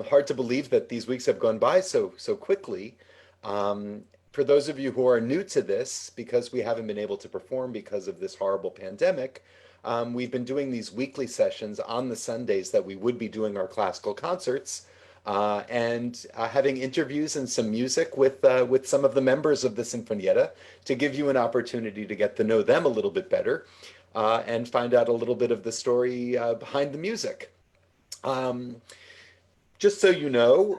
Hard to believe that these weeks have gone by so quickly. Um, for those of you who are new to this, because we haven't been able to perform because of this horrible pandemic, we've been doing these weekly sessions on the Sundays that we would be doing our classical concerts, and having interviews and some music with some of the members of the Sinfonietta to give you an opportunity to get to know them a little bit better, and find out a little bit of the story behind the music. Um, just so you know,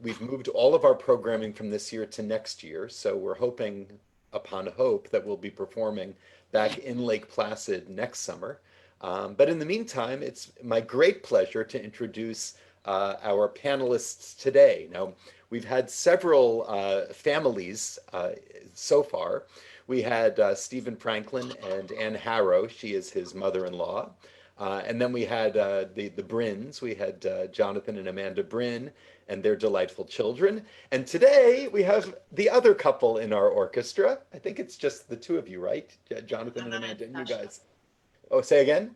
we've moved all of our programming from this year to next year. So we're hoping, upon hope, that we'll be performing back in Lake Placid next summer. But in the meantime, it's my great pleasure to introduce our panelists today. Now, we've had several families so far. We had Stephen Franklin and Anne Harrow. She is his mother-in-law. And then we had the Brins. We had Jonathan and Amanda Brin and their delightful children. And today we have the other couple in our orchestra. I think it's just the two of you, right? Jonathan and Anna and Amanda, and you Sasha. guys. Oh, say again?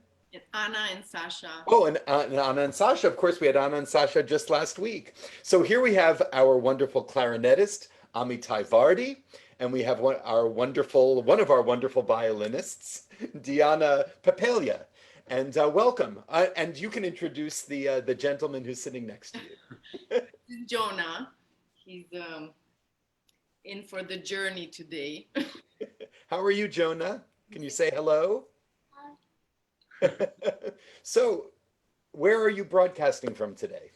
Anna and Sasha. Oh, and Anna and Sasha. Of course, we had Anna and Sasha just last week. So here we have our wonderful clarinetist, Amitai Vardi, and we have one of our wonderful violinists, Diana Pepelea. And welcome. And you can introduce the gentleman who's sitting next to you. This is Jonah. He's in for the journey today. How are you, Jonah? Can you say hello? So, where are you broadcasting from today?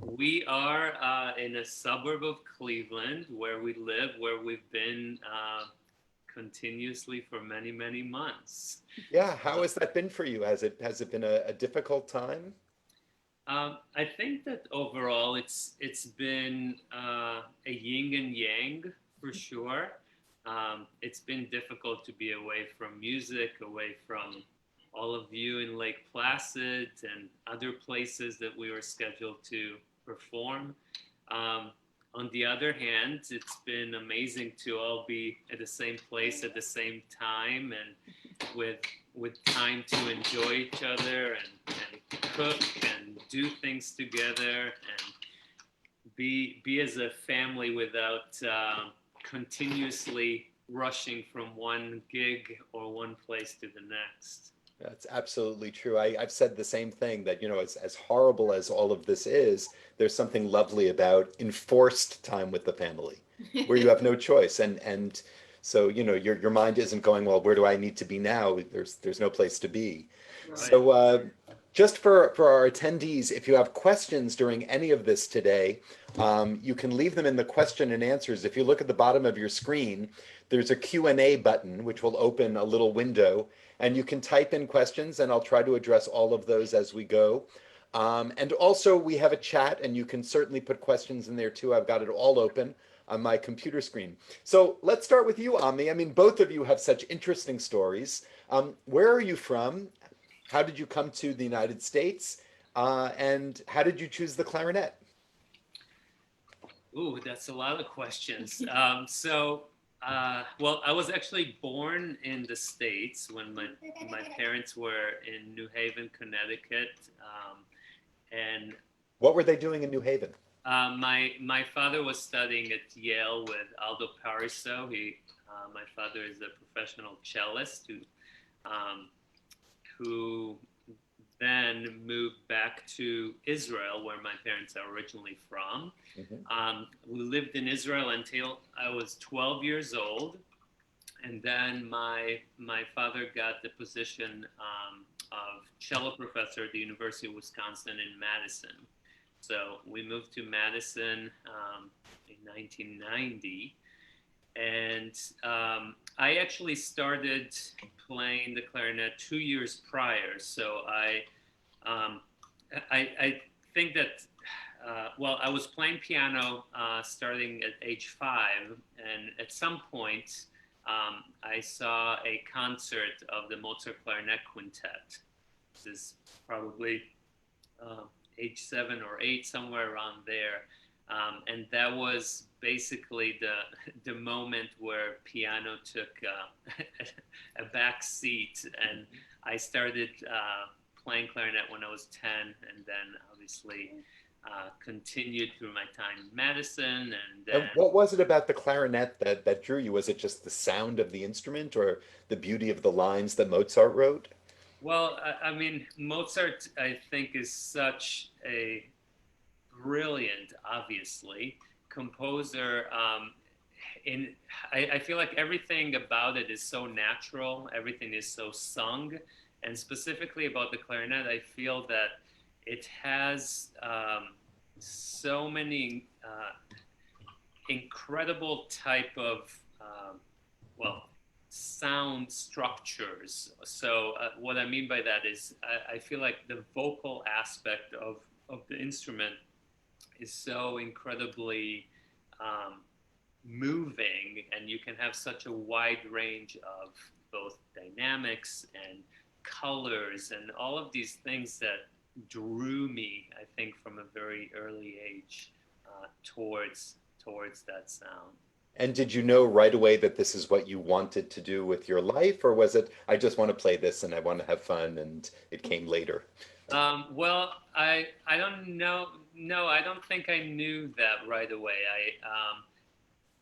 We are in a suburb of Cleveland where we live, where we've been continuously for many, many months. Yeah, how has that been for you? Has it been a difficult time? I think that overall it's been a yin and yang for sure. It's been difficult to be away from music, away from all of you in Lake Placid and other places that we were scheduled to perform. Um, on the other hand, it's been amazing to all be at the same place at the same time and with time to enjoy each other and cook and do things together and be as a family without continuously rushing from one gig or one place to the next. That's absolutely true. I've said the same thing that, as horrible as all of this is, there's something lovely about enforced time with the family where you have no choice. And so, your mind isn't going, well, where do I need to be now? There's no place to be. Right. So just for our attendees, if you have questions during any of this today, you can leave them in the question and answers. If you look at the bottom of your screen, there's a Q&A button, which will open a little window, and you can type in questions, and I'll try to address all of those as we go. And also, we have a chat, and you can certainly put questions in there too. I've got it all open on my computer screen. So let's start with you, Ami. I mean, both of you have such interesting stories. Where are you from? How did you come to the United States? And how did you choose the clarinet? Ooh, that's a lot of questions. Well, I was actually born in the States when my parents were in New Haven, Connecticut, and What were they doing in New Haven? my father was studying at Yale with Aldo Pariso. My father is a professional cellist um, who then moved back to Israel, where my parents are originally from. Mhm. We lived in Israel until I was 12 years old, and then my father got the position of cello professor at the University of Wisconsin in Madison. So we moved to Madison in 1990, and I actually started playing the clarinet 2 years prior. So um, I think that well, I was playing piano starting at age 5, and at some point I saw a concert of the Mozart Clarinet Quintet. This is probably uh, age 7 or 8, somewhere around there. And that was basically the moment where piano took a back seat, and I started playing clarinet when I was 10, and then obviously continued through my time in Madison, and And then what was it about the clarinet that drew you? Was it just the sound of the instrument or the beauty of the lines that Mozart wrote? well, I mean, Mozart, I think, is such a brilliant, obviously, composer. In I feel like everything about it is so natural, everything is so sung, and specifically about the clarinet, I feel that it has so many incredible type of well sound structures. So what I mean by that is I feel like the vocal aspect of the instrument is so incredibly um, moving, and you can have such a wide range of both dynamics and colors and all of these things that drew me, I think, from a very early age towards that sound. And did you know right away that this is what you wanted to do with your life, or was it, I just want to play this and I want to have fun and it came later? Well, I don't know. No, I don't think I knew that right away.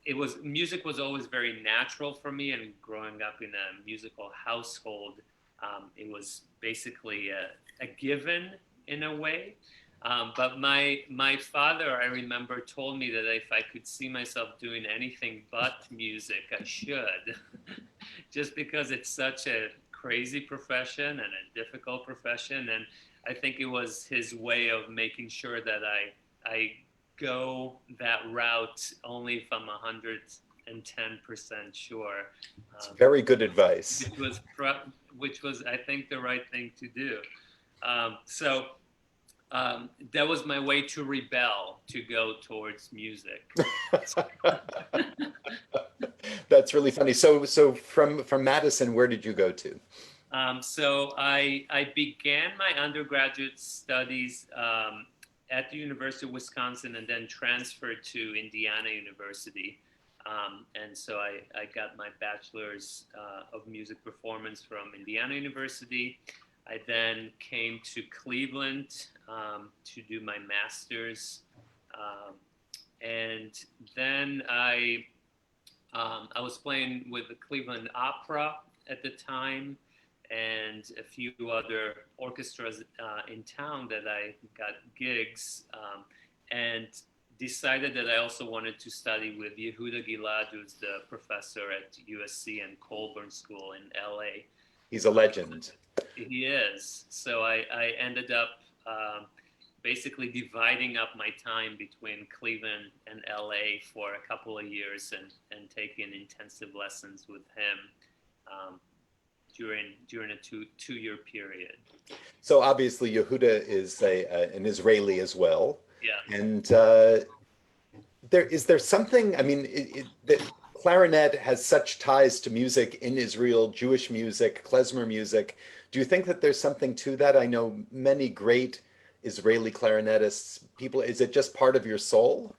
It was music was always very natural for me, and growing up in a musical household, it was basically a given in a way. But my father, I remember, told me that if I could see myself doing anything but music, I should, just because it's such a crazy profession and a difficult profession, and I think it was his way of making sure that I go that route only if I'm 110% sure, It's um, very good advice. which was which was I think the right thing to do. So that was my way to rebel, to go towards music. That's really funny. So from Madison, where did you go to? So I began my undergraduate studies at the University of Wisconsin and then transferred to Indiana University. And so I got my bachelor's of music performance from Indiana University. I then came to Cleveland to do my master's. Um, and then I was playing with the Cleveland Opera at the time and a few other orchestras in town that I got gigs, and decided that I also wanted to study with Yehuda Gilad, who's the professor at USC and Colburn School in LA. He's a legend. He is. So I ended up basically dividing up my time between Cleveland and LA for a couple of years and taking intensive lessons with him during a two-year period. So obviously Yehuda is an Israeli as well. Yeah. And there something, I mean, the clarinet has such ties to music in Israel, Jewish music, klezmer music. Do you think that there's something to that? I know many great Israeli clarinetists. People, is it just part of your soul?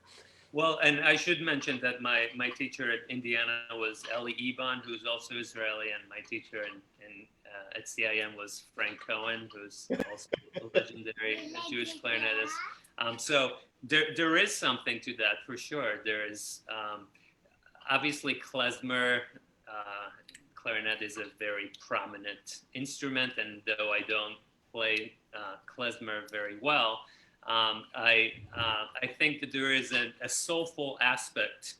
Well, and I should mention that my teacher at Indiana was Eli Eban, who's also Israeli, and my teacher at CIM was Frank Cohen, who's also a legendary Jewish clarinetist. So there is something to that for sure. There is obviously klezmer. Clarinet is a very prominent instrument, and though I don't play klezmer very well, I think that there is a soulful aspect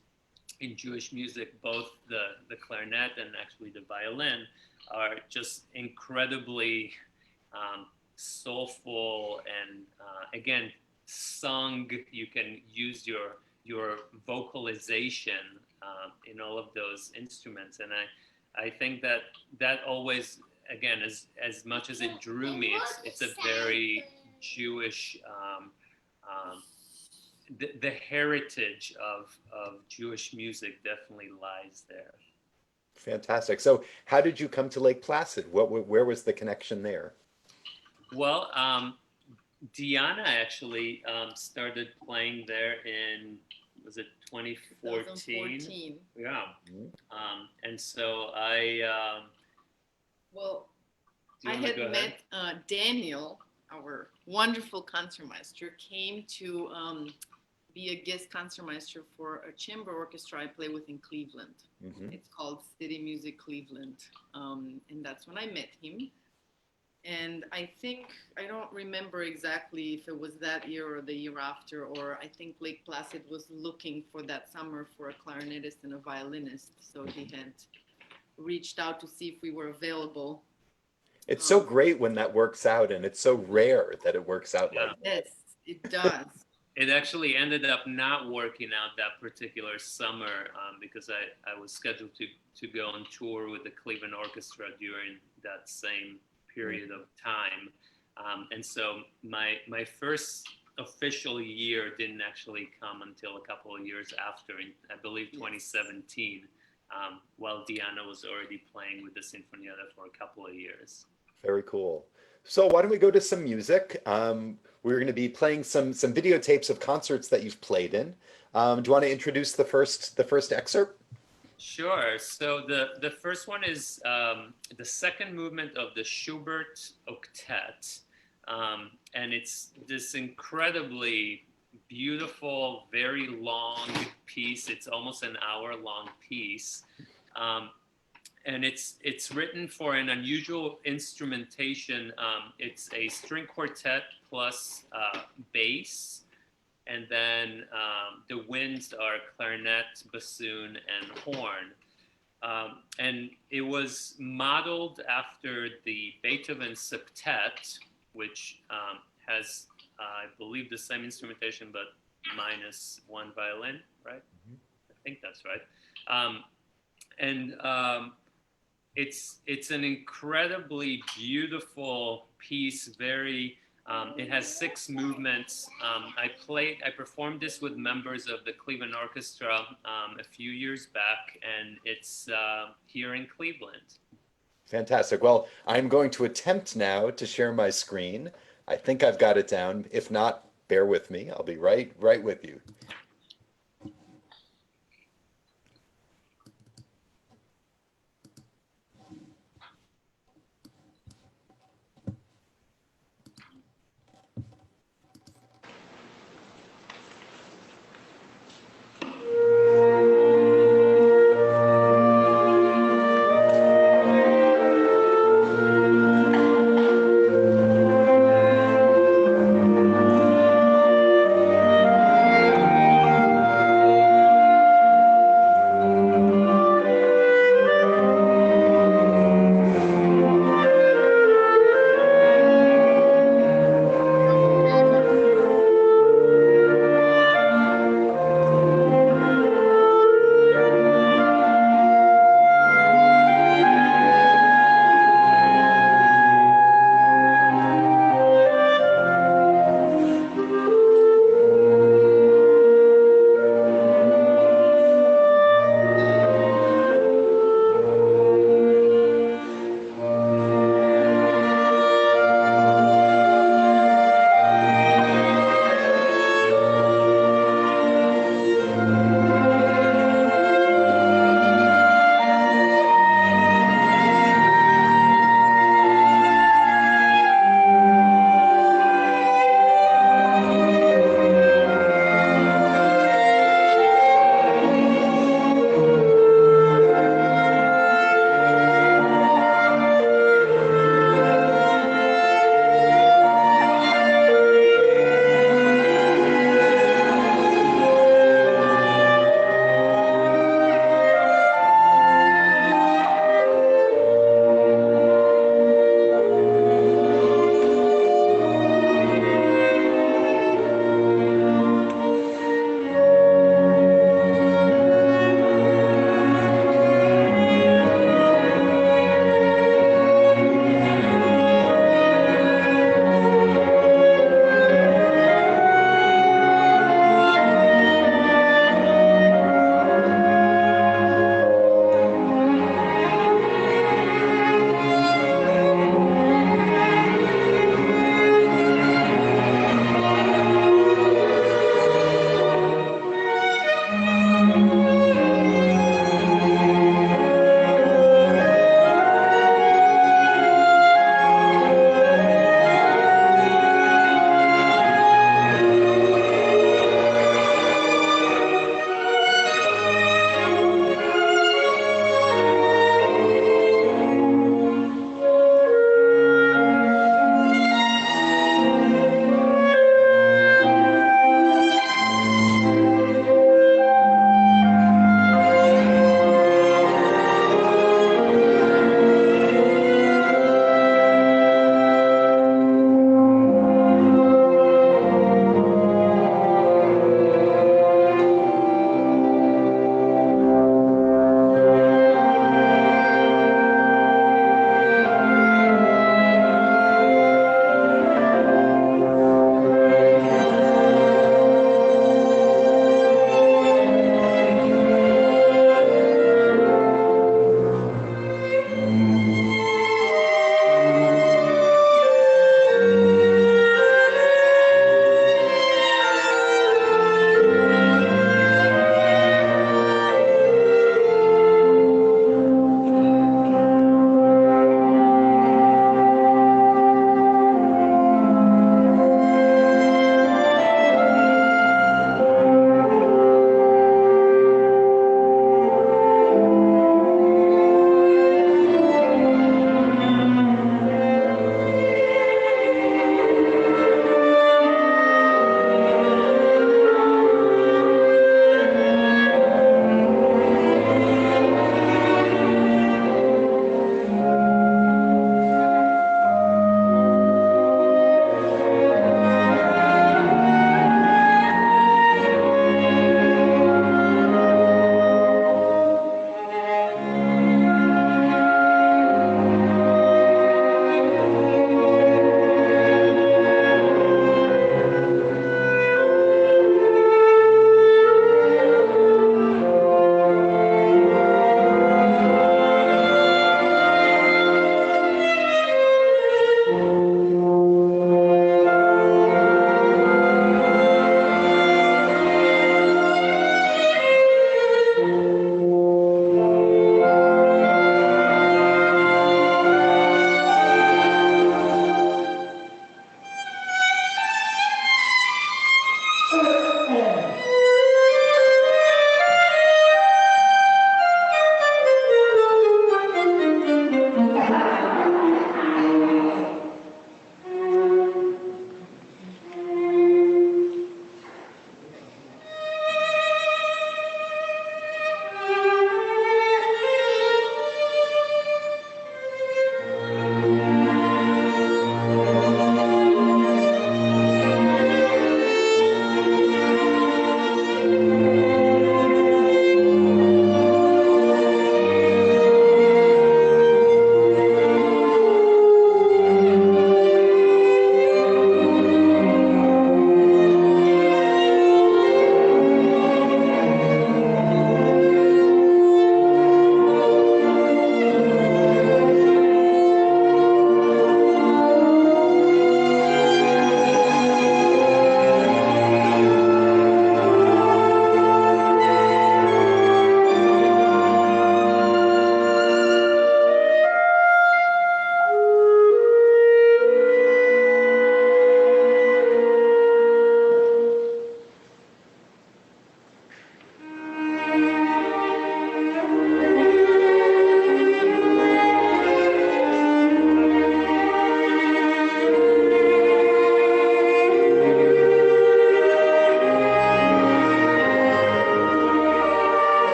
in Jewish music. Both the clarinet and actually the violin are just incredibly soulful and again sung. You can use your vocalization in all of those instruments, and I think that always again as much as it drew me, it's a very Jewish the heritage of Jewish music definitely lies there. Fantastic. So how did you come to Lake Placid? Where was the connection there? Well, Diana actually started playing there in, was it 2014? 2014. Yeah. Mhm. And so I Well, do you I wanna had go ahead? met Daniel our wonderful concertmaster, came to be a guest concertmaster for a chamber orchestra I play with in Cleveland. Mm-hmm. It's called City Music Cleveland. And that's when I met him. And I think, I don't remember exactly if it was that year or the year after, or I think Lake Placid was looking for that summer for a clarinetist and a violinist. So he had reached out to see if we were available. It's so great when that works out, and it's so rare that it works out Yeah. like that. Yes, it does. It actually ended up not working out that particular summer because I was scheduled to go on tour with the Cleveland Orchestra during that same period of time. And so my first official year didn't actually come until a couple of years after, in, I believe 2017, while Diana was already playing with the Sinfonietta for a couple of years. Very cool. So why don't we go to some music? We're going to be playing some videotapes of concerts that you've played in. Do you want to introduce the first excerpt? Sure. So the first one is the second movement of the Schubert Octet, and it's this incredibly beautiful, very long piece. It's almost an hour-long piece, and it's written for an unusual instrumentation. It's a string quartet plus bass. And then the winds are clarinet, bassoon, and horn. And it was modeled after the Beethoven septet, which has, I believe, the same instrumentation, but minus one violin, right? Mm-hmm. I think that's right. And it's an incredibly beautiful piece, very it has 6 movements. I performed this with members of the Cleveland Orchestra a few years back, and it's here in Cleveland. Fantastic. Well, I'm going to attempt now to share my screen. I think I've got it down. If not, bear with me. I'll be right with you.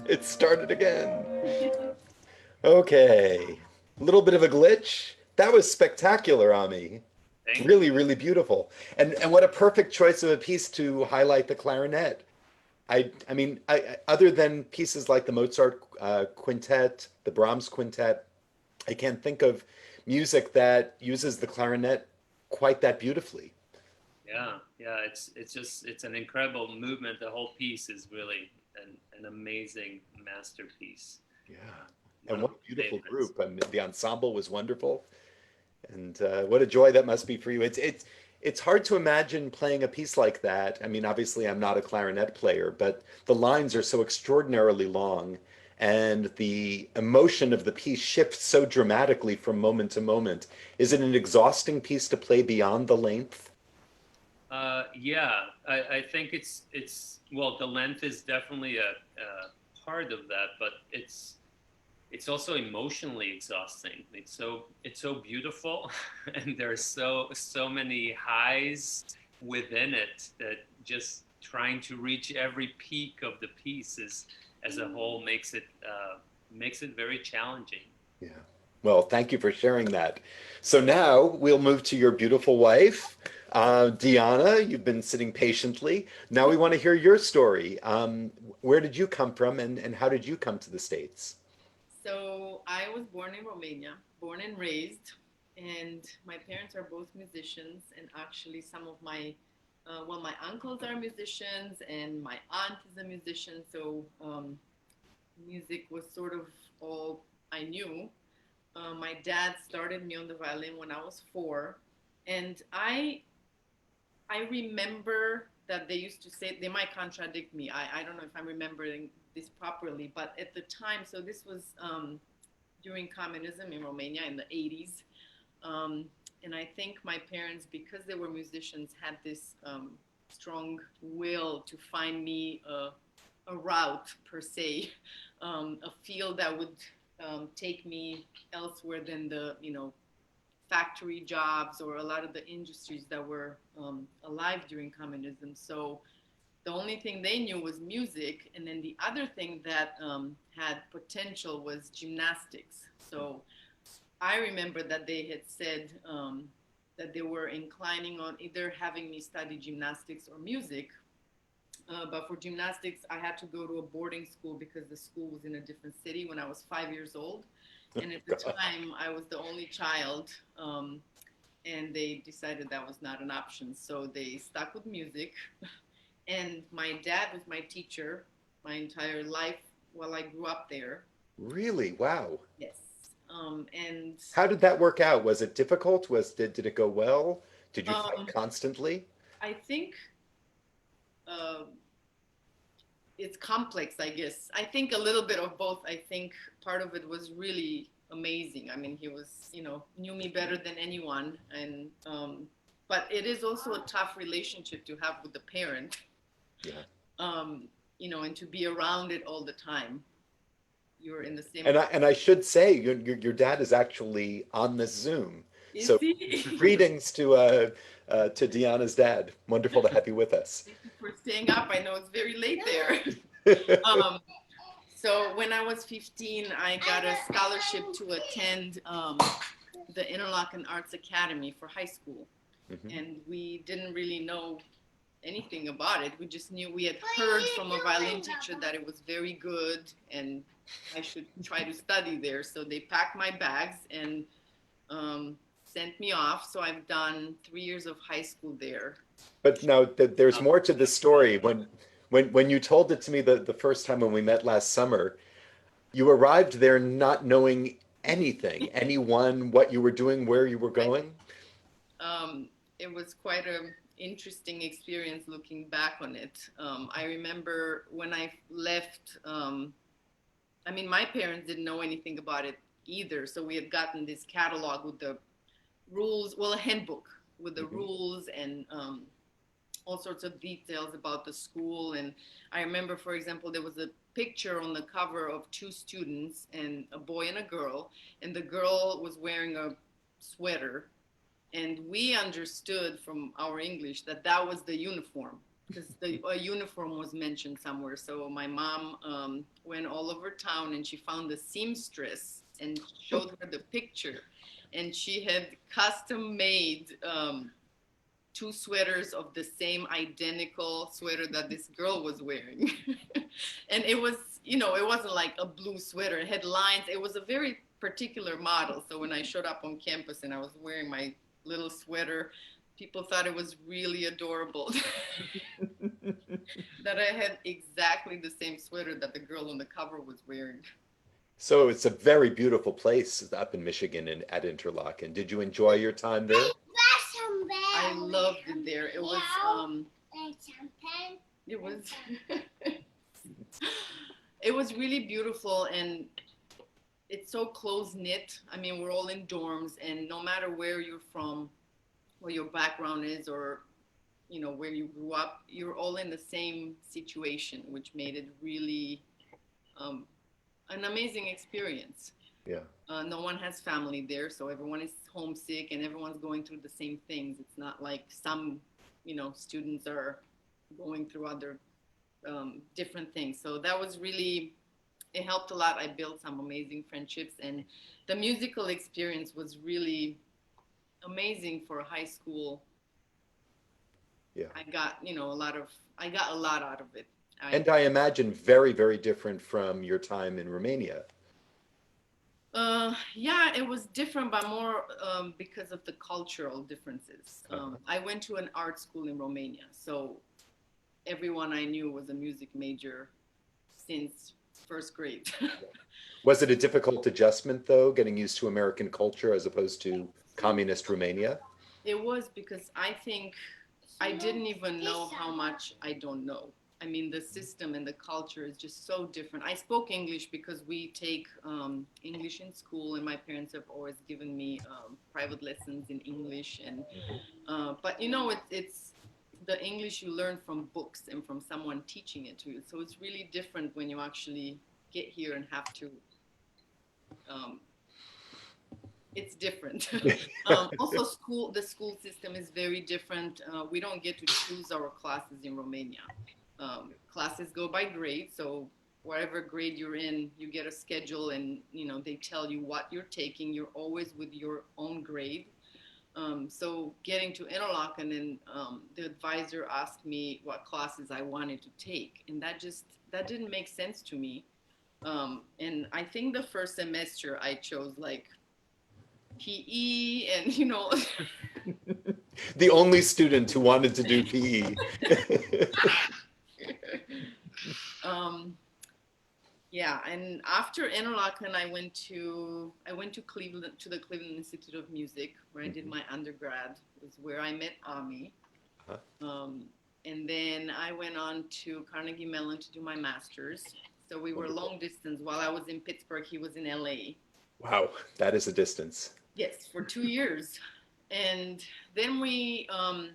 It started again. Okay. A little bit of a glitch. That was spectacular, Ami. Thank you. Really, really beautiful. And what a perfect choice of a piece to highlight the clarinet. I mean, other than pieces like the Mozart quintet, the Brahms quintet, I can't think of music that uses the clarinet quite that beautifully. Yeah, yeah, it's just it's an incredible movement. The whole piece is really an amazing masterpiece. Yeah. One And of what my a beautiful favorites. group. I mean, the ensemble was wonderful. And what a joy that must be for you. It's hard to imagine playing a piece like that. I mean, obviously, I'm not a clarinet player, but the lines are so extraordinarily long, and the emotion of the piece shifts so dramatically from moment to moment. Is it an exhausting piece to play beyond the length? Yeah, I think it's well, the length is definitely a part of that, but it's also emotionally exhausting. It's so beautiful, and there's so many highs within it that just trying to reach every peak of the pieces as a whole makes it very challenging. Yeah. Well, thank you for sharing that. So now we'll move to your beautiful wife, Diana. You've been sitting patiently. Now we want to hear your story. Where did you come from, and how did you come to the States? So I was born in Romania, born and raised, and my parents are both musicians. And actually, some of my uncles are musicians, and my aunt is a musician. So music was sort of all I knew. My dad started me on the violin when I was 4, and I remember that they used to say, they might contradict me. I don't know if I'm remembering this properly, but at the time, so this was during communism in Romania in the 80s. Um, and I think my parents, because they were musicians, had this strong will to find me a route, per se, a field that would take me elsewhere than the, factory jobs or a lot of the industries that were alive during communism. So the only thing they knew was music, and then the other thing that had potential was gymnastics. So I remember that they had said that they were inclining on either having me study gymnastics or music. But for gymnastics, I had to go to a boarding school because the school was in a different city when I was 5 years old. And at the time, I was the only child, and they decided that was not an option. So they stuck with music. And my dad was my teacher my entire life while I grew up there. Really? Wow. Yes. And How did that work out? Was it difficult? Did it go well? Did you fight um, constantly? I think uh, it's complex, I guess. I think a little bit of both. I think part of it was really amazing. I mean, he was, knew me better than anyone. And, but it is also a tough relationship to have with the parent, Yeah. um, and to be around it all the time. You're in the same And I should say your dad is actually on this Zoom. Is So he? greetings to Deanna's dad. Wonderful to have you with us. Thank you for staying up. I know it's very late there. Um, so when I was 15, I got a scholarship to attend the Interlochen Arts Academy for high school. Mhm. And we didn't really know anything about it. We just knew we had heard from a violin teacher that it was very good and I should try to study there. So they packed my bags and sent me off. So I've done 3 years of high school there. But now there's Uh, more to the that's story. wonderful. When you told it to me the first time when we met last summer, you arrived there not knowing anything, anyone, what you were doing, where you were Right. going. It was quite an interesting experience looking back on it. I remember when I left, I mean, my parents didn't know anything about it either. So we had gotten this catalog with the rules, well, a handbook with the Mhm. rules and all sorts of details about the school. And I remember, for example, there was a picture on the cover of two students, and a boy and a girl, and the girl was wearing a sweater, and we understood from our English that that was the uniform. because the uniform was mentioned somewhere. So my mom went all over town and she found the seamstress and showed her the picture. And she had custom made two sweaters of the same identical sweater that this girl was wearing. And it was, it wasn't like a blue sweater. It had lines. It was a very particular model. So when I showed up on campus and I was wearing my little sweater, people thought it was really adorable that I had exactly the same sweater that the girl on the cover was wearing. So it's a very beautiful place up in Michigan and at Interlaken. Did you enjoy your time there? I loved it there. It was it was really beautiful, and it's so close knit. I mean, we're all in dorms, and no matter where you're from, what your background is, or where you grew up, you're all in the same situation, which made it really um, an amazing experience. Yeah. No one has family there, so everyone is homesick and everyone's going through the same things. It's not like some, students are going through other different things. So that was really, it helped a lot. I built some amazing friendships, and the musical experience was really amazing for high school. Yeah. I got a lot out of it. And I imagine very, very different from your time in Romania. Yeah, it was different, but more because of the cultural differences. Uh-huh. I went to an art school in Romania, so everyone I knew was a music major since first grade. Was it a difficult adjustment, though, getting used to American culture as opposed to communist Romania? It was because I think I didn't even know how much I don't know. I mean, the system and the culture is just so different. I spoke English because we take English in school, and my parents have always given me private lessons in English. And but it's the English you learn from books and from someone teaching it to you. So it's really different when you actually get here and have to. Um, it's different. Also, the school system is very different. We don't get to choose our classes in Romania. Classes go by grade, so whatever grade you're in, you get a schedule, and they tell you what you're taking. You're always with your own grade. So getting to Interlaken, and the advisor asked me what classes I wanted to take, and that didn't make sense to me. And I think the first semester I chose like PE, and The only student who wanted to do PE. Yeah, and after Interlaken, I went to Cleveland, to the Cleveland Institute of Music, where I did my undergrad. It was where I met Ami. And then I went on to Carnegie Mellon to do my master's. So we were long distance. While I was in Pittsburgh, he was in LA. Wow, that is a distance. Yes, for 2 years. And then he already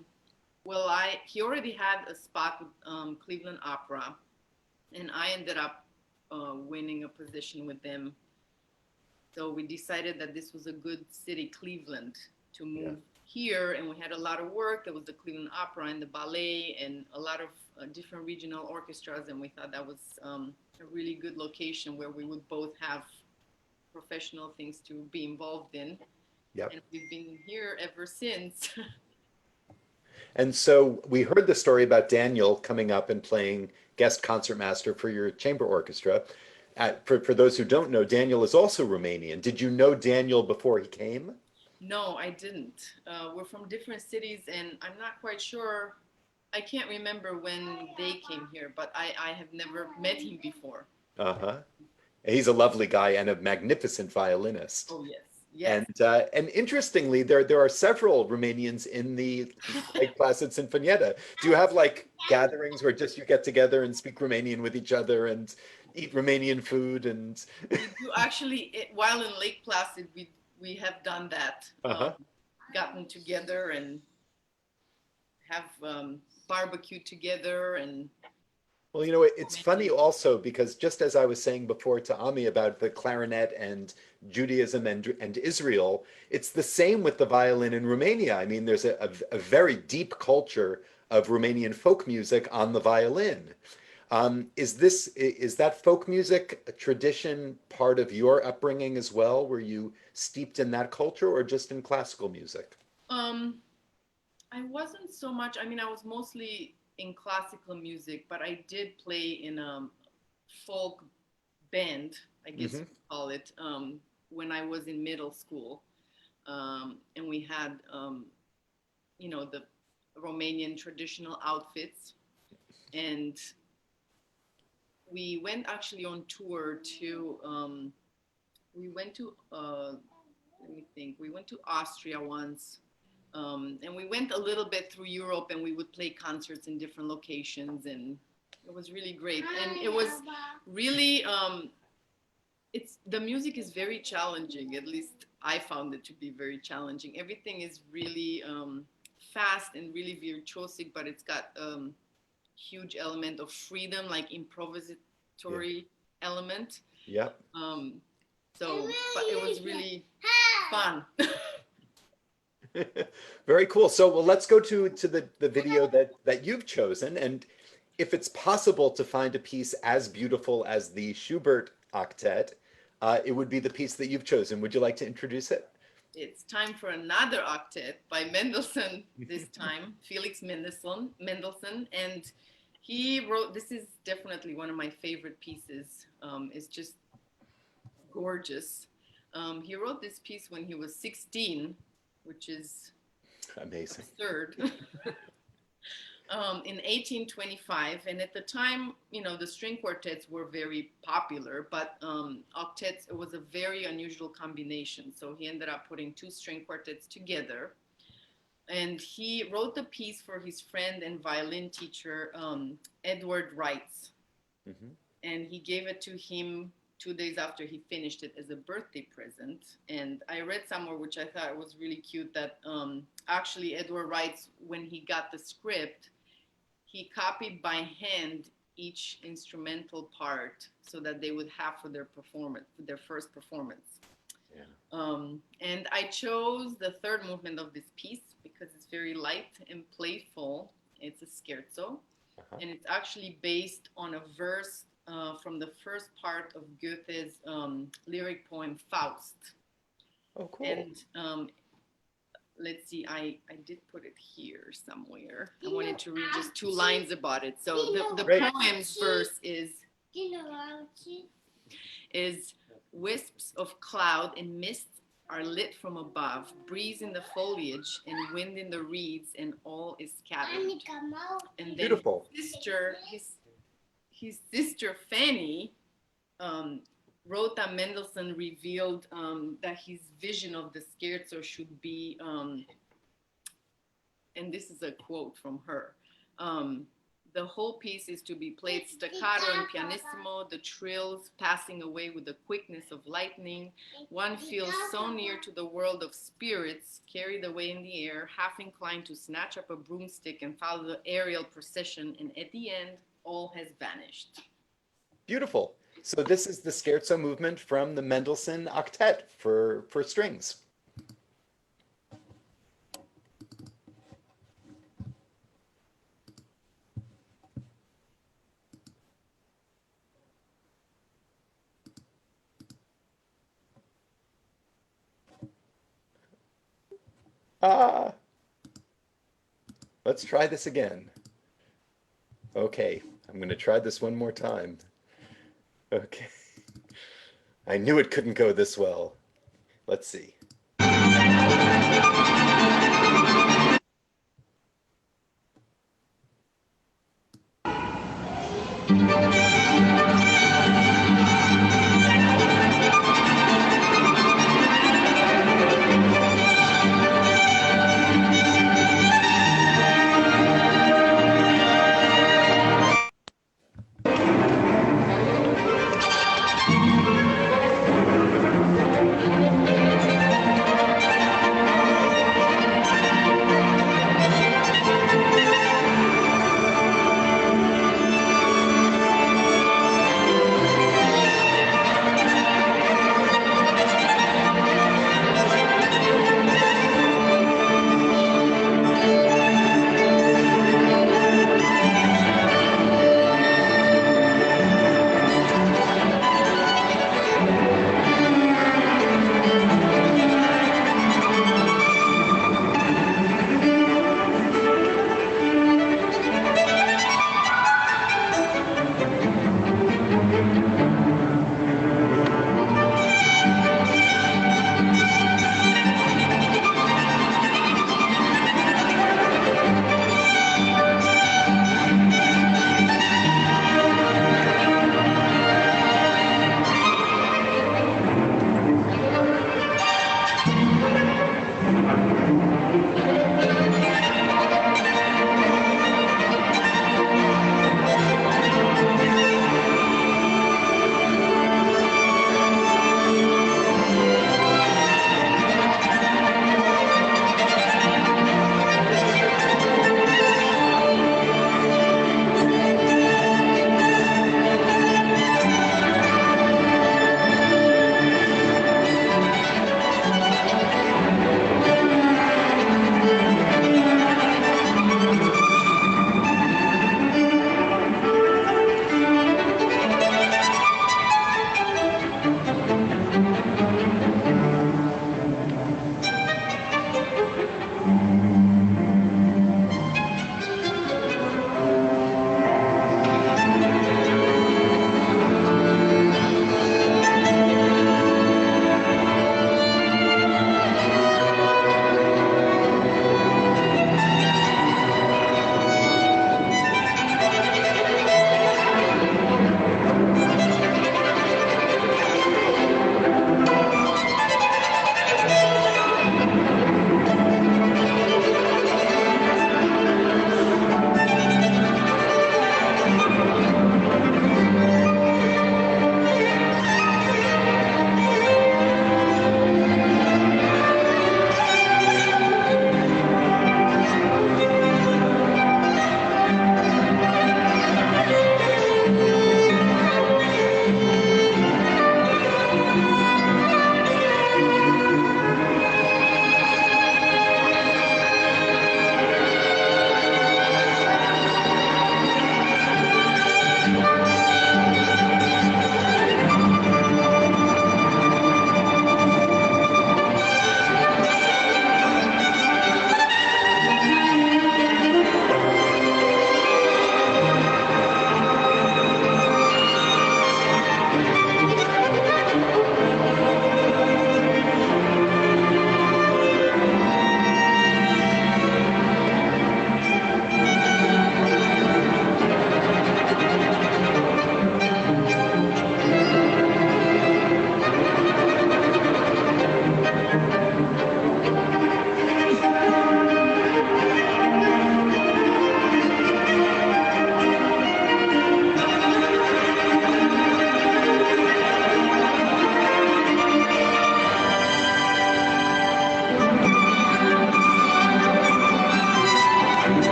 had a spot with Cleveland Opera, and I ended up winning a position with them. So we decided that this was a good city, Cleveland, to move here. And we had a lot of work. There was the Cleveland Opera and the ballet and a lot of different regional orchestras. And we thought that was a really good location where we would both have professional things to be involved in. Yep. And we've been here ever since. And so we heard the story about Daniel coming up and playing guest concertmaster for your chamber orchestra. For those who don't know, Daniel is also Romanian. Did you know Daniel before he came? No, I didn't. We're from different cities, and I'm not quite sure. I can't remember when they came here, but I have never met him before. Uh-huh. He's a lovely guy and a magnificent violinist. Oh, yes. Yes. And interestingly, there are several Romanians in the Lake Placid Sinfonietta. Do you have like gatherings where just you get together and speak Romanian with each other and eat Romanian food? And We do actually, while in Lake Placid, we have done that. Uh-huh. Gotten together and have barbecue together. And Well, it's funny also because just as I was saying before to Ami about the clarinet and Judaism and Israel, it's the same with the violin in Romania. I mean, there's a very deep culture of Romanian folk music on the violin. Is that folk music tradition part of your upbringing as well? Were you steeped in that culture or just in classical music? Um, I wasn't so much. I mean, I was mostly in classical music, but I did play in a folk band, I guess you Hmm. could call it, when I was in middle school. And we had, the Romanian traditional outfits. And we went actually on tour to, we went to, let me think, we went to Austria once. And we went a little bit through Europe and we would play concerts in different locations. And it was really great. And it was really, it's the music is very challenging. At least I found it to be very challenging. Everything is really fast and really virtuosic, but it's got huge element of freedom, like Yeah. improvisatory element. Yeah. Um, but it was really fun. Very cool. So, well, let's go to the video that you've chosen, and if it's possible to find a piece as beautiful as the Schubert octet, it would be the piece that you've chosen. Would you like to introduce it? It's time for another octet by Mendelssohn this time, Felix Mendelssohn, and he wrote. This is definitely one of my favorite pieces. It's just gorgeous. He wrote this piece when he was 16, which is Amazing. absurd. In 1825, and at the time, the string quartets were very popular, but octets, it was a very unusual combination. So he ended up putting two string quartets together, and he wrote the piece for his friend and violin teacher, Edward Reitz, Hmm. and he gave it to him 2 days after he finished it as a birthday present. And I read somewhere, which I thought was really cute, that actually Edward Reitz, when he got the script, he copied by hand each instrumental part so that they would have for their performance, for their first performance. Yeah. And I chose the third movement of this piece because it's very light and playful. It's a scherzo, Uh-huh. and it's actually based on a verse from the first part of Goethe's lyric poem Faust. Oh, cool. And let's see, I did put it here somewhere. I wanted to read just two lines about it. So the Great. poem's verse is wisps of cloud and mist are lit from above, breeze in the foliage and wind in the reeds, and all is scattered. And then Beautiful. his sister Fanny, wrote that Mendelssohn revealed that his vision of the scherzo should be, and this is a quote from her, the whole piece is to be played staccato and pianissimo, the trills passing away with the quickness of lightning. One feels so near to the world of spirits, carried away in the air, half inclined to snatch up a broomstick and follow the aerial procession, and at the end, all has vanished. Beautiful. So this is the scherzo movement from the Mendelssohn octet for strings. Ah, let's try this again. Okay, I'm going to try this one more time. Okay. I knew it couldn't go this well. Let's see.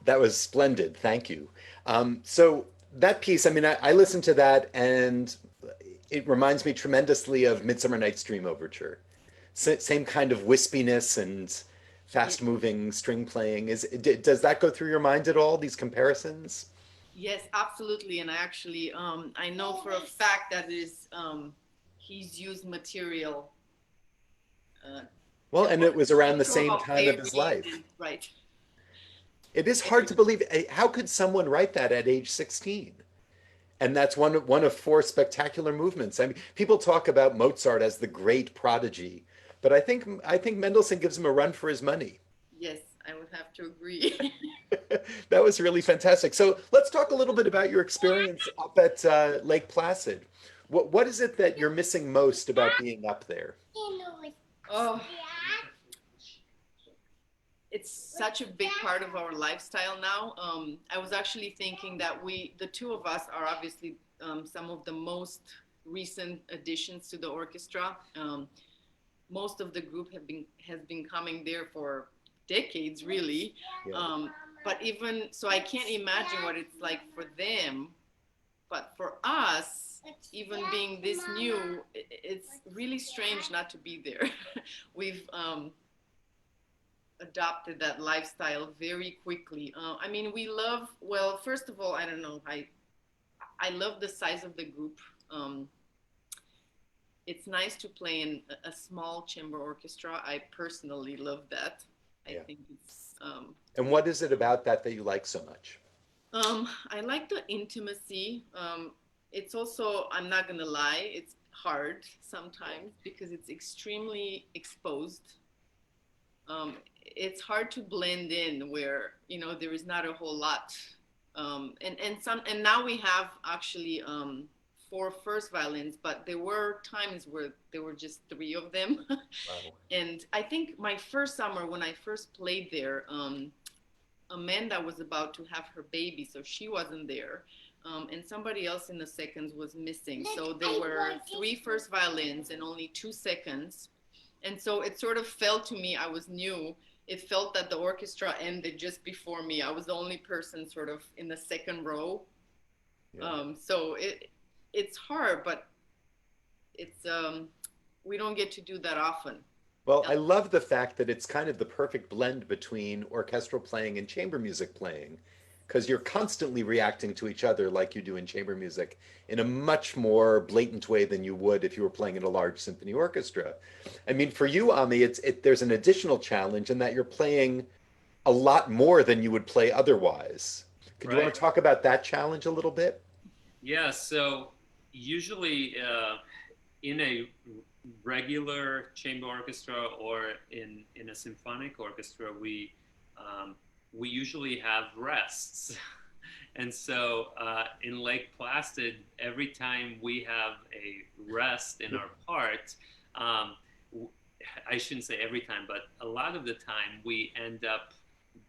That was splendid. Thank you. So that piece, I mean, I listened to that and it reminds me tremendously of Midsummer Night's Dream Overture. Same kind of wispiness and Yeah. fast-moving string playing. Does that go through your mind at all, these comparisons? Yes, absolutely. And I actually, I know for a fact that he's used material uh, Well, and it was around the to same about time of his Vardi life. and right. It is hard to believe. How could someone write that at age 16? And that's one of four spectacular movements. I mean, people talk about Mozart as the great prodigy, but I think Mendelssohn gives him a run for his money. Yes, I would have to agree. That was really fantastic. So let's talk a little bit about your experience up at Lake Placid. What is it that you're missing most about being up there? Oh, it's such a big part of our lifestyle now. I was actually thinking that the two of us, are obviously some of the most recent additions to the orchestra. Most of the group has been coming there for decades, really. Yeah. But even so, I can't imagine what it's like for them. But for us, even being this new, it's really strange not to be there. We've adopted that lifestyle very quickly. I mean, we love. Well, first of all, I don't know. I love the size of the group. Um, it's nice to play in a small chamber orchestra. I personally love that. I Yeah. think it's And what is it about that that you like so much? I like the intimacy. It's also, I'm not gonna lie, it's hard sometimes because it's extremely exposed. It's hard to blend in where there is not a whole lot. And now we have actually four first violins, but there were times where there were just three of them. Wow. And I think my first summer when I first played there, Amanda was about to have her baby, so she wasn't there. And somebody else in the seconds was missing. So there were three first violins and only two seconds. And so it sort of felt to me, I was new. It felt that the orchestra ended just before me. I was the only person sort of in the second row. Yeah. So it's hard, but it's we don't get to do that often. Well, I love the fact that it's kind of the perfect blend between orchestral playing and chamber music playing, because you're constantly reacting to each other like you do in chamber music in a much more blatant way than you would if you were playing in a large symphony orchestra. I mean, for you, Ami, there's an additional challenge in that you're playing a lot more than you would play otherwise. Could you want Right. to talk about that challenge a little bit? Yeah. So usually in a regular chamber orchestra or in a symphonic orchestra, we usually have rests. And so in Lake Placid, every time we have a rest in our part, um, I shouldn't say every time, but a lot of the time we end up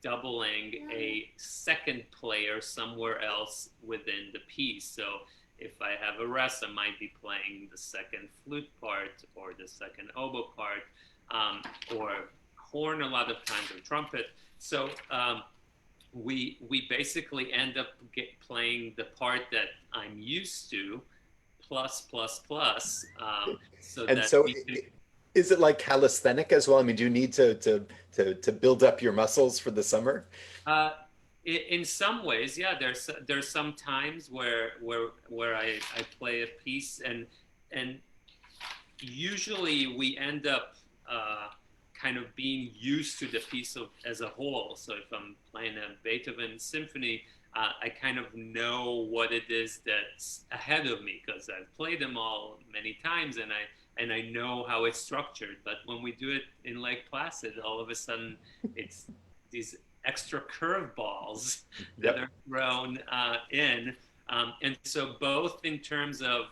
doubling a second player somewhere else within the piece. So if I have a rest, I might be playing the second flute part or the second oboe part, or horn a lot of times, or trumpet. So we basically end up playing the part that I'm used to, plus plus plus, so And that so we can. is it like calisthenic as well? I mean, do you need to build up your muscles for the summer? Uh, in some ways, yeah. There's some times where I play a piece, and usually we end up kind of being used to the piece as a whole. So if I'm playing a Beethoven symphony, I kind of know what it is that's ahead of me because I've played them all many times, and I know how it's structured. But when we do it in Lake Placid, all of a sudden it's these extra curveballs that Yep. are thrown in. And so both in terms of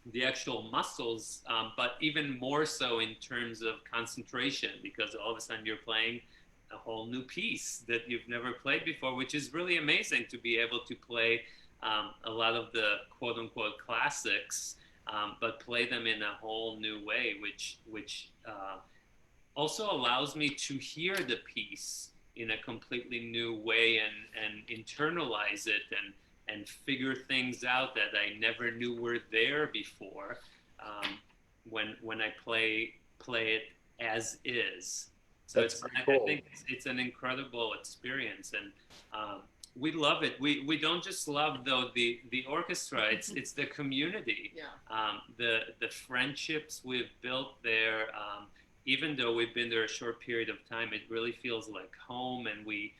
the actual muscles, but even more so in terms of concentration, because all of a sudden you're playing a whole new piece that you've never played before, which is really amazing to be able to play a lot of the quote unquote classics, but play them in a whole new way, which also allows me to hear the piece in a completely new way and internalize it and figure things out that I never knew were there before, when I play it as is. So That's it's very I cool. think it's an incredible experience, and we love it. We don't just love though the orchestra. It's the community, Yeah. the friendships we've built there. Even though we've been there a short period of time, it really feels like home, and we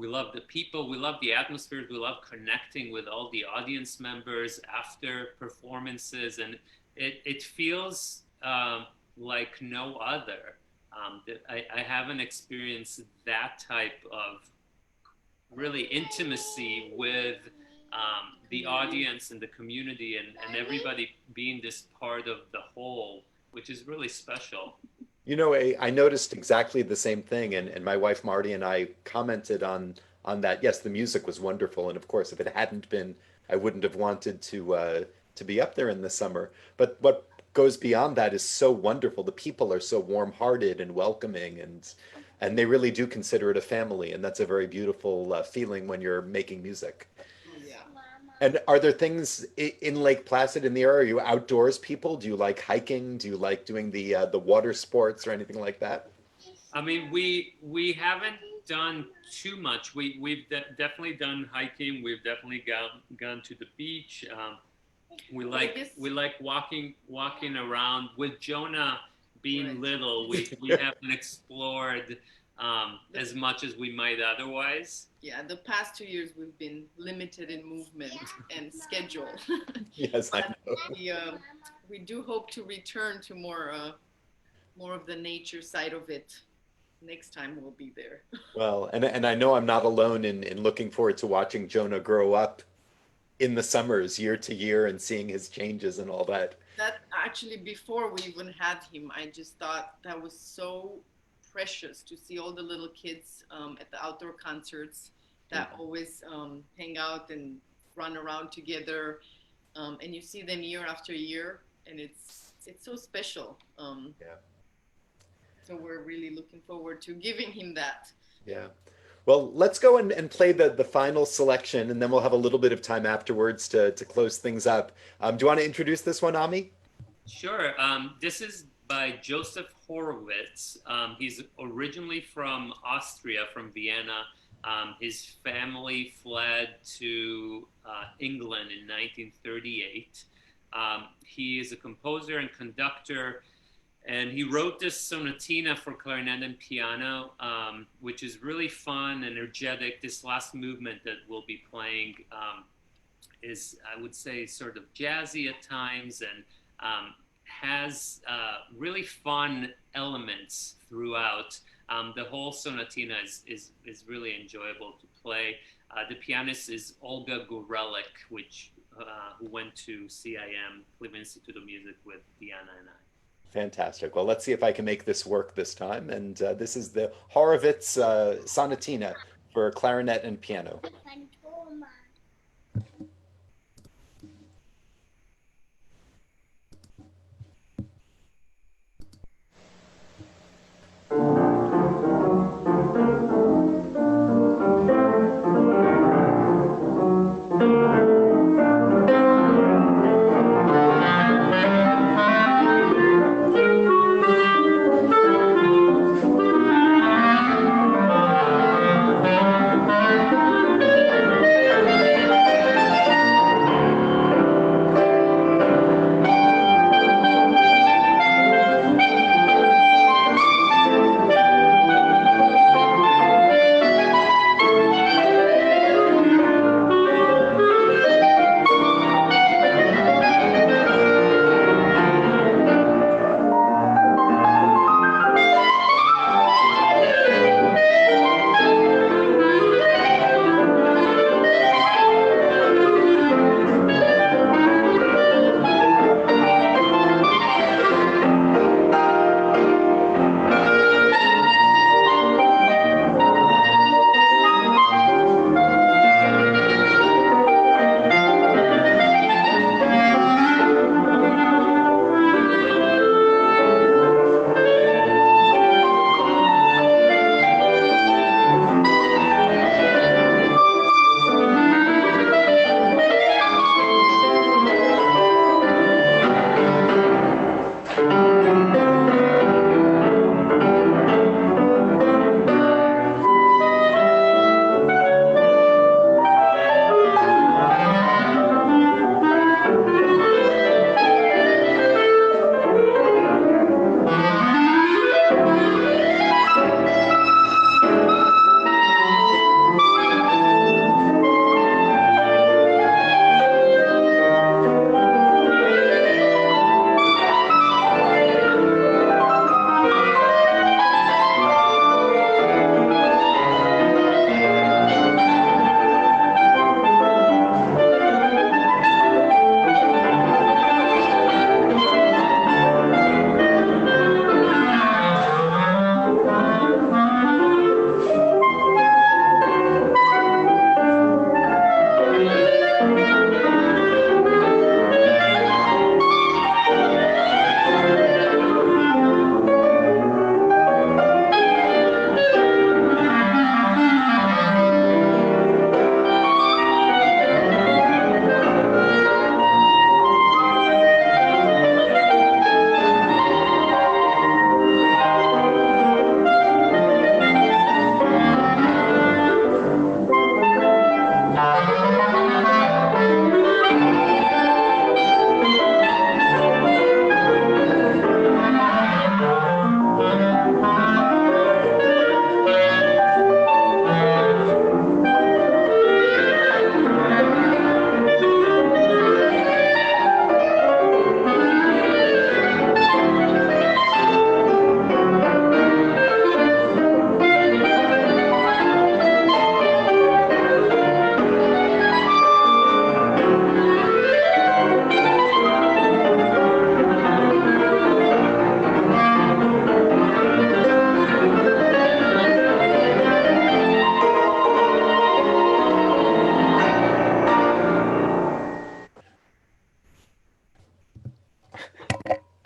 love the people, we love the atmosphere, we love connecting with all the audience members after performances, and it feels like no other. I haven't experienced that type of really intimacy with the audience and the community, and everybody being this part of the whole, which is really special. You know, I noticed exactly the same thing, and my wife Marty and I commented on that. Yes, the music was wonderful, and of course, if it hadn't been, I wouldn't have wanted to be up there in the summer. But what goes beyond that is so wonderful. The people are so warm-hearted and welcoming, and they really do consider it a family, and that's a very beautiful feeling when you're making music. Yeah. And are there things in Lake Placid in the area? Are you outdoors people? Do you like hiking? Do you like doing the water sports or anything like that? I mean, we haven't done too much. Definitely done hiking. We've definitely gone to the beach. We like walking around. With Jonah being Right. little, we haven't explored as much as we might otherwise. Yeah, the past 2 years we've been limited in movement and schedule. Yes, I But know. we do hope to return to more of the nature side of it. Next time we'll be there. Well, and I know I'm not alone in looking forward to watching Jonah grow up in the summers year to year and seeing his changes and all that. That actually, before we even had him, I just thought that was so precious to see all the little kids at the outdoor concerts that always hang out and run around together, and you see them year after year, and it's so special. Yeah. So we're really looking forward to giving him that. Yeah. Well, let's go and play the final selection, and then we'll have a little bit of time afterwards to close things up. Do you want to introduce this one, Ami? Sure. This is by Joseph Horowitz. He's originally from Austria, from Vienna. His family fled to England in 1938. He is a composer and conductor, and he wrote this sonatina for clarinet and piano, which is really fun, energetic. This last movement that we'll be playing is, I would say, sort of jazzy at times, and has really fun elements throughout. The whole sonatina is really enjoyable to play. The pianist is Olga Gorelik, who went to CIM, Cleveland Institute of Music, with Diana and I. Fantastic. Well, let's see if I can make this work this time. And this is the Horowitz Sonatina for clarinet and piano.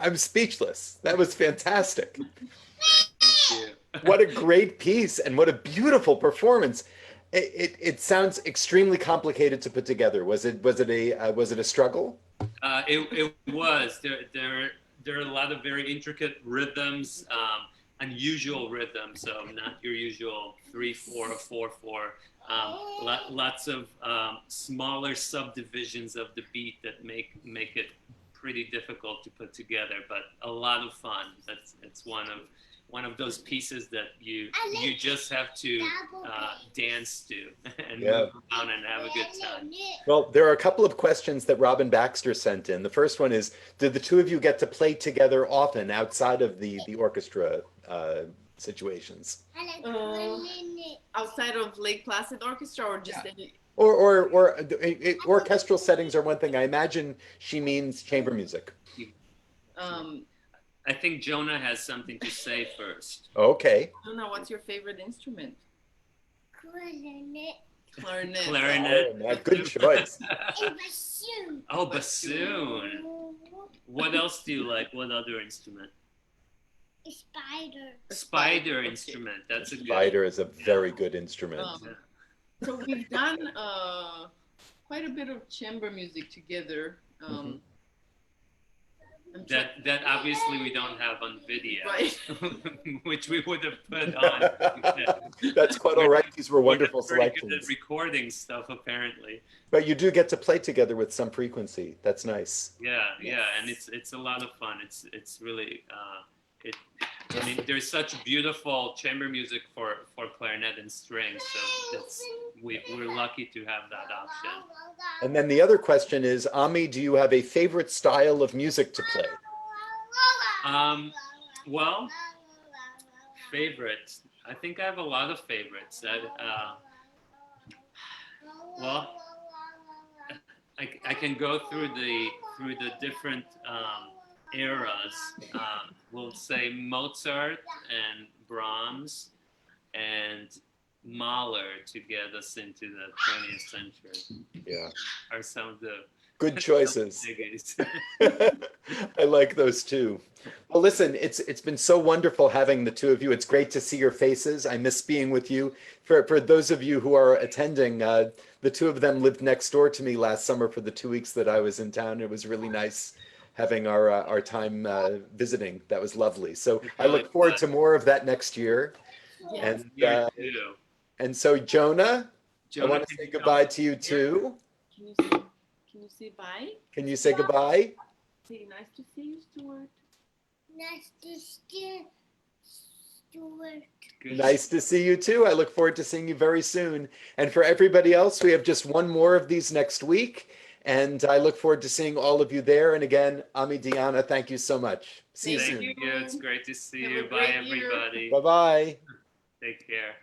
I'm speechless. That was fantastic. Thank you. What a great piece and what a beautiful performance. It sounds extremely complicated to put together. Was it a struggle? It was there are a lot of very intricate rhythms, unusual rhythms, so not your usual 3/4 or 4/4. Lots of smaller subdivisions of the beat that make it pretty difficult to put together, but a lot of fun. It's one of those pieces that you just have to dance to and Yeah. move around and have a good time. Well, there are a couple of questions that Robin Baxter sent in. The first one is, did the two of you get to play together often outside of the orchestra situations? Outside of Lake Placid Orchestra or just any? Or orchestral settings are one thing. I imagine she means chamber music. Um, I think Jonah has something to say first. Okay. I don't know, what's your favorite instrument? Clarinet. Clarinet. Clarinet. Oh, good choice. And bassoon. Oh, bassoon. What else do you like? What other instrument? A spider. Spider Okay. instrument. That's a good. Spider is a very good instrument. So we've done quite a bit of chamber music together. I'm try- That obviously we don't have on video, Right. which we would have put on. That's quite all right. These were wonderful We're pretty good selections. at recording stuff, apparently. But you do get to play together with some frequency. That's nice. Yeah, yeah, Yes. and it's a lot of fun. It's really it. I mean, there's such beautiful chamber music for clarinet and strings, so we're lucky to have that option. And then the other question is, Ami, do you have a favorite style of music to play? Well, favorites. I think I have a lot of favorites. Well, I can go through the different eras. We'll say Mozart and Brahms and Mahler to get us into the 20th century Yeah. are some of the Good choices. biggies. I like those too. Well, listen, it's been so wonderful having the two of you. It's great to see your faces. I miss being with you. For those of you who are attending, the two of them lived next door to me last summer for the 2 weeks that I was in town. It was really nice having our time visiting. That was lovely. So I look forward to more of that next year. Yes. Year two. And so Jonah, I want to can say you come goodbye up to you here? too. Can you say bye? Can you say goodbye? Say nice to see you, Stuart. Nice to see Stuart. Good. Nice to see you too. I look forward to seeing you very soon. And for everybody else, we have just one more of these next week. And I look forward to seeing all of you there. And again, Ami, Diana, thank you so much. See you Thank soon. you. It's great to see Have a you. Bye, great year. everybody. Bye-bye. Take care.